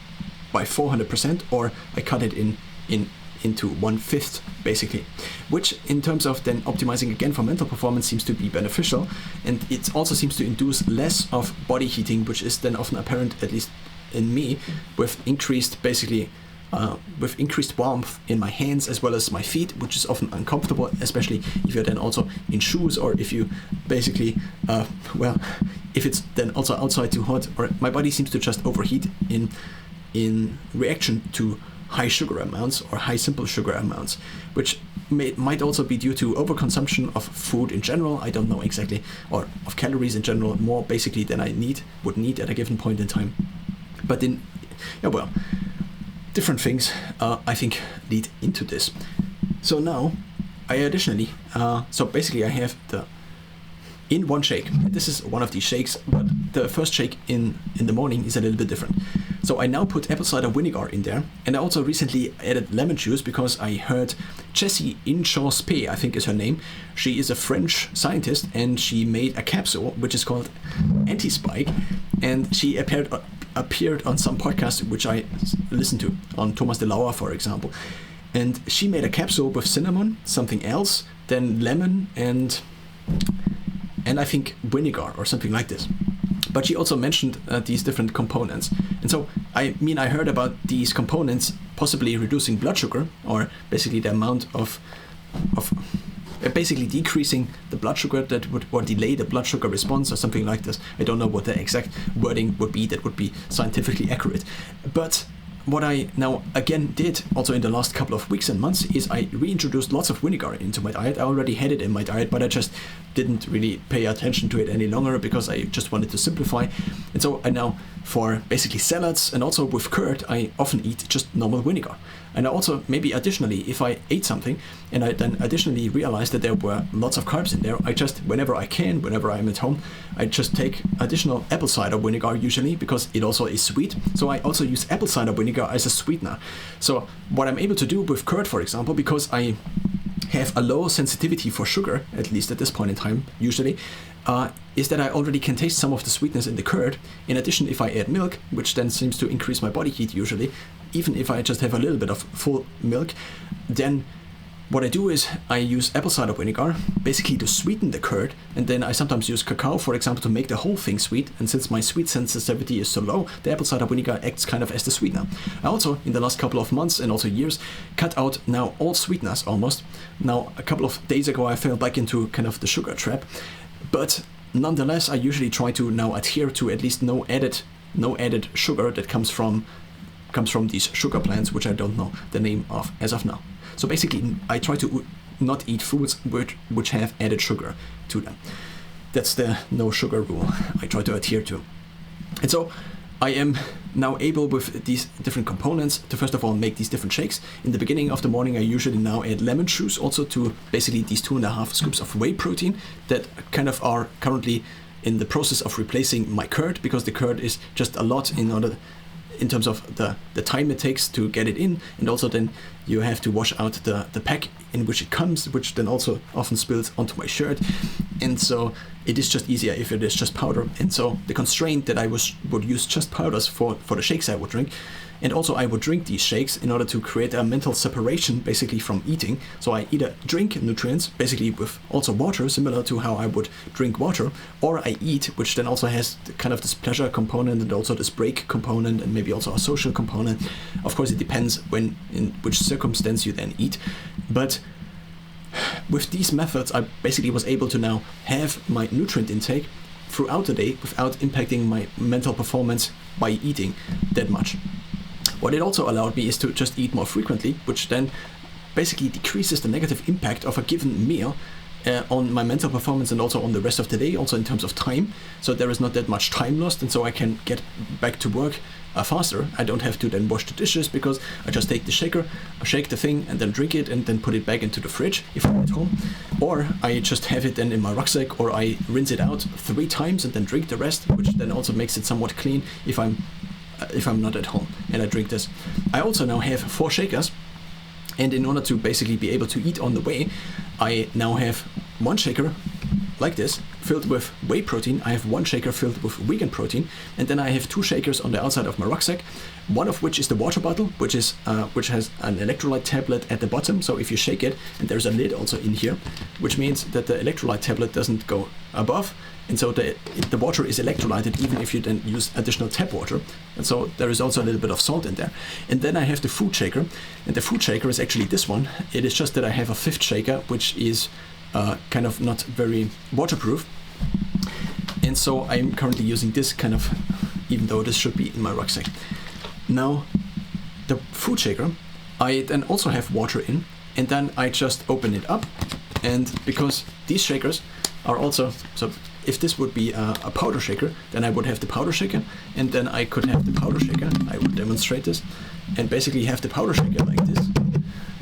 by 400%, or I cut it into 1/5 basically, which in terms of then optimizing again for mental performance seems to be beneficial, and it also seems to induce less of body heating, which is then often apparent, at least in me, with increased warmth in my hands as well as my feet, which is often uncomfortable, especially if you're then also in shoes, or if you basically if it's then also outside too hot, or my body seems to just overheat in reaction to high sugar amounts or high simple sugar amounts, which might also be due to overconsumption of food in general. I don't know exactly, or of calories in general, more basically than I would need at a given point in time. But different things I think lead into this. So now I additionally, so basically I have in one shake. This is one of these shakes, but the first shake in the morning is a little bit different. So I now put apple cider vinegar in there, and I also recently added lemon juice because I heard Jessie Inchauspé, I think is her name. She is a French scientist, and she made a capsule which is called Anti-Spike, and she appeared on some podcast which I listened to, on Thomas de Lauer, for example. And she made a capsule with cinnamon, something else, then lemon, and I think vinegar or something like this. But she also mentioned these different components. And so, I heard about these components possibly reducing blood sugar, or basically the amount of basically decreasing the blood sugar that would, or delay the blood sugar response or something like this. I don't know what the exact wording would be that would be scientifically accurate. But what I now again did also in the last couple of weeks and months is I reintroduced lots of vinegar into my diet. I already had it in my diet, but I just didn't really pay attention to it any longer because I just wanted to simplify. And so I now, for basically salads and also with curd, I often eat just normal vinegar. And I also, maybe additionally, if I ate something and I then additionally realized that there were lots of carbs in there, I just, whenever I'm at home, I just take additional apple cider vinegar usually, because it also is sweet. So I also use apple cider vinegar as a sweetener. So what I'm able to do with curd, for example, because I have a low sensitivity for sugar, at least at this point in time, usually, is that I already can taste some of the sweetness in the curd. In addition, if I add milk, which then seems to increase my body heat usually, even if I just have a little bit of full milk, then what I do is I use apple cider vinegar basically to sweeten the curd, and then I sometimes use cacao, for example, to make the whole thing sweet. And since my sweet sensitivity is so low, the apple cider vinegar acts kind of as the sweetener. I also, in the last couple of months and also years, cut out now all sweeteners almost. Now, a couple of days ago, I fell back into kind of the sugar trap, but nonetheless, I usually try to now adhere to at least no added sugar that comes from these sugar plants, which I don't know the name of as of now. So basically, I try to not eat foods which have added sugar to them. That's the no sugar rule I try to adhere to. And so I am now able with these different components to first of all make these different shakes. In the beginning of the morning I usually now add lemon juice also to basically these 2.5 scoops of whey protein that kind of are currently in the process of replacing my curd, because the curd is just a lot in terms of the time it takes to get it in, and also then you have to wash out the pack in which it comes, which then also often spills onto my shirt, and so it is just easier if it is just powder. And so the constraint that I would use just powders for the shakes I would drink, and also I would drink these shakes in order to create a mental separation basically from eating. So I either drink nutrients basically with also water, similar to how I would drink water, or I eat, which then also has kind of this pleasure component and also this break component and maybe also a social component. Of course it depends in which circumstance you then eat, but with these methods I basically was able to now have my nutrient intake throughout the day without impacting my mental performance by eating that much. What it also allowed me is to just eat more frequently, which then basically decreases the negative impact of a given meal on my mental performance and also on the rest of the day, also in terms of time. So there is not that much time lost, and so I can get back to work faster. I don't have to then wash the dishes because I just take the shaker, I shake the thing and then drink it and then put it back into the fridge if I'm at home. Or I just have it then in my rucksack, or I rinse it out 3 times and then drink the rest, which then also makes it somewhat clean if I'm not at home and I drink this. I also now have 4 shakers, and in order to basically be able to eat on the way, I now have 1 shaker like this filled with whey protein. I have 1 shaker filled with vegan protein, and then I have 2 shakers on the outside of my rucksack, one of which is the water bottle, which has an electrolyte tablet at the bottom. So if you shake it, and there's a lid also in here, which means that the electrolyte tablet doesn't go above, and so the water is electrolyted even if you then use additional tap water, and so there is also a little bit of salt in there. And then I have the food shaker, and the food shaker is actually this one. It is just that I have a 5th shaker, which is kind of not very waterproof, and so I'm currently using this kind of, even though this should be in my rucksack. Now the food shaker, I then also have water in, and then I just open it up, and because these shakers are also, so if this would be a powder shaker, then I would have the powder shaker, and then I could have the powder shaker. I would demonstrate this, and basically have the powder shaker like this,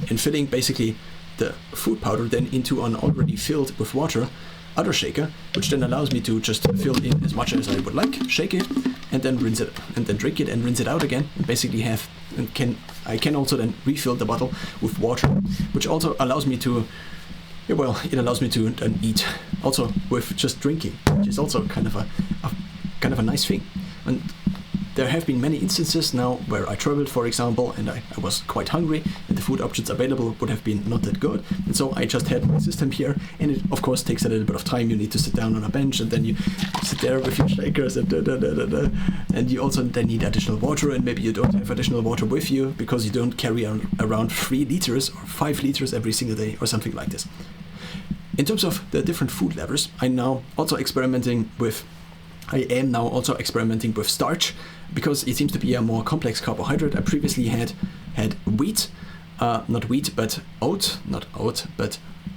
and filling basically the food powder then into an already filled with water other shaker, which then allows me to just fill in as much as I would like, shake it, and then rinse it, and then drink it and rinse it out again, and basically I can also then refill the bottle with water, which also allows me to, it allows me to then eat also with just drinking, which is also kind of a nice thing. And there have been many instances now where I traveled, for example, and I was quite hungry, and the food options available would have been not that good, and so I just had my system here, and it of course takes a little bit of time. You need to sit down on a bench, and then you sit there with your shakers, and you also then need additional water, and maybe you don't have additional water with you because you don't carry around 3 liters or 5 liters every single day or something like this. In terms of the different food levers, I am now also experimenting with starch, because it seems to be a more complex carbohydrate. I previously had wheat, not wheat, but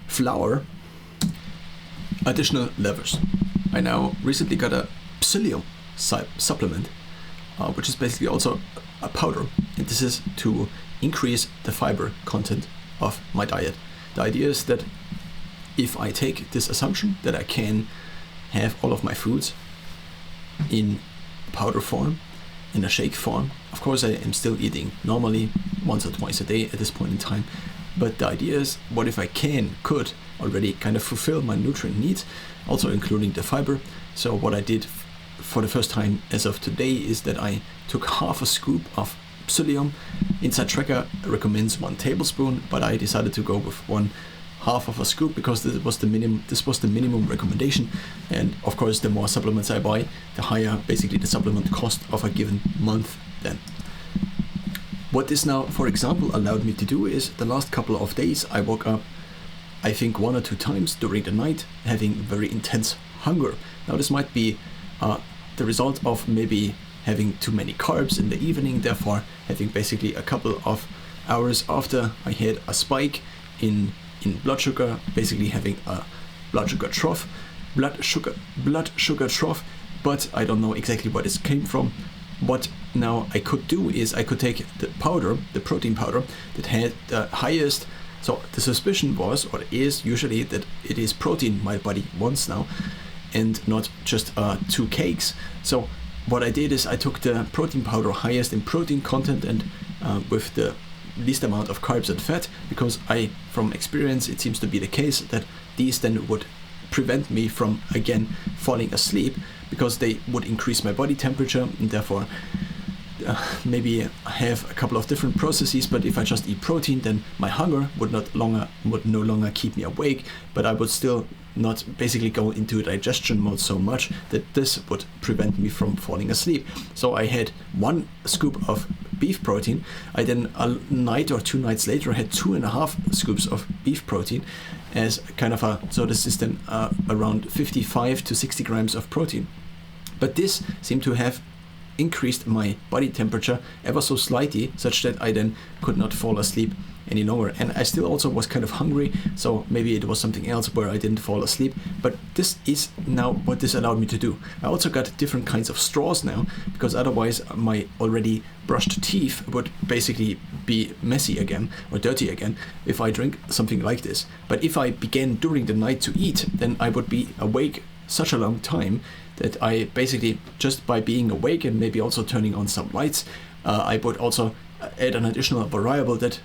flour. Additional levers. I now recently got a psyllium supplement, which is basically also a powder, and this is to increase the fiber content of my diet. The idea is that if I take this assumption that I can have all of my foods in powder form, in a shake form, of course I am still eating normally once or twice a day at this point in time, but the idea is, what if I could already kind of fulfill my nutrient needs, also including the fiber. So what I did for the first time as of today is that I took half a scoop of psyllium. Inside Tracker recommends 1 tablespoon, but I decided to go with 1/2 of a scoop because this was the minimum recommendation. And of course, the more supplements I buy, the higher basically the supplement cost of a given month then. What this now, for example, allowed me to do is the last couple of days I woke up, I think 1 or 2 times during the night, having very intense hunger. Now this might be the result of maybe having too many carbs in the evening, therefore having basically a couple of hours after I had a spike in blood sugar, basically having a blood sugar trough, but I don't know exactly where this came from. what now I could do is I could take the powder, the protein powder, that had the highest. So the suspicion was, or is usually, that it is protein my body wants now, and not just 2 cakes. So what I did is I took the protein powder highest in protein content and with the least amount of carbs and fat, because from experience, it seems to be the case that these then would prevent me from again falling asleep, because they would increase my body temperature and therefore maybe have a couple of different processes. But if I just eat protein, then my hunger would no longer keep me awake, but I would still not basically go into digestion mode so much that this would prevent me from falling asleep. So I had 1 scoop of beef protein. I then a night or 2 nights later had 2.5 scoops of beef protein as kind of so this is then around 55 to 60 grams of protein. But this seemed to have increased my body temperature ever so slightly, such that I then could not fall asleep any longer. And I still also was kind of hungry, so maybe it was something else where I didn't fall asleep. But this is now what this allowed me to do. I also got different kinds of straws now, because otherwise my already brushed teeth would basically be messy again or dirty again if I drink something like this. But if I began during the night to eat, then I would be awake such a long time that I basically, just by being awake and maybe also turning on some lights, I would also add an additional variable that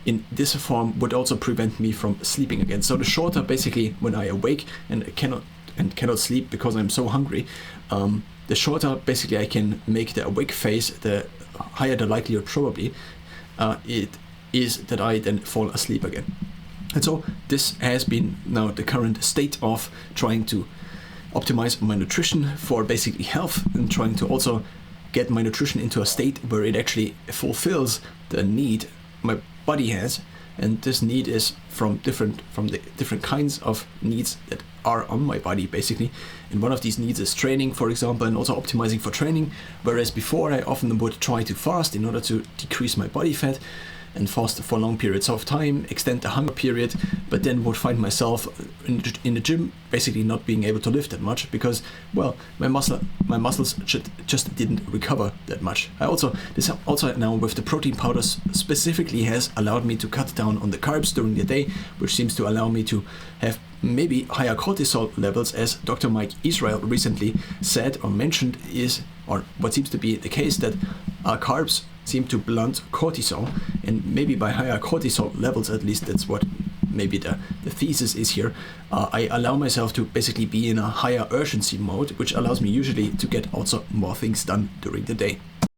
in this form would also prevent me from sleeping again. So the shorter basically when I awake and cannot sleep because I'm so hungry, the shorter basically I can make the awake phase, the higher the likelihood probably it is that I then fall asleep again. And so this has been now the current state of trying to optimize my nutrition for basically health, and trying to also get my nutrition into a state where it actually fulfills the need my body has. And this need is from the different kinds of needs that are on my body basically. And one of these needs is training, for example, and also optimizing for training. Whereas before I often would try to fast in order to decrease my body fat and fast for long periods of time, extend the hunger period, but then would find myself in the gym basically not being able to lift that much because, well, my muscles just didn't recover that much. This also now with the protein powders specifically has allowed me to cut down on the carbs during the day, which seems to allow me to have maybe higher cortisol levels, as Dr. Mike Israel recently said or mentioned, or what seems to be the case, that carbs seem to blunt cortisol, and maybe by higher cortisol levels, at least that's what maybe the thesis is here, I allow myself to basically be in a higher urgency mode, which allows me usually to get also more things done during the day.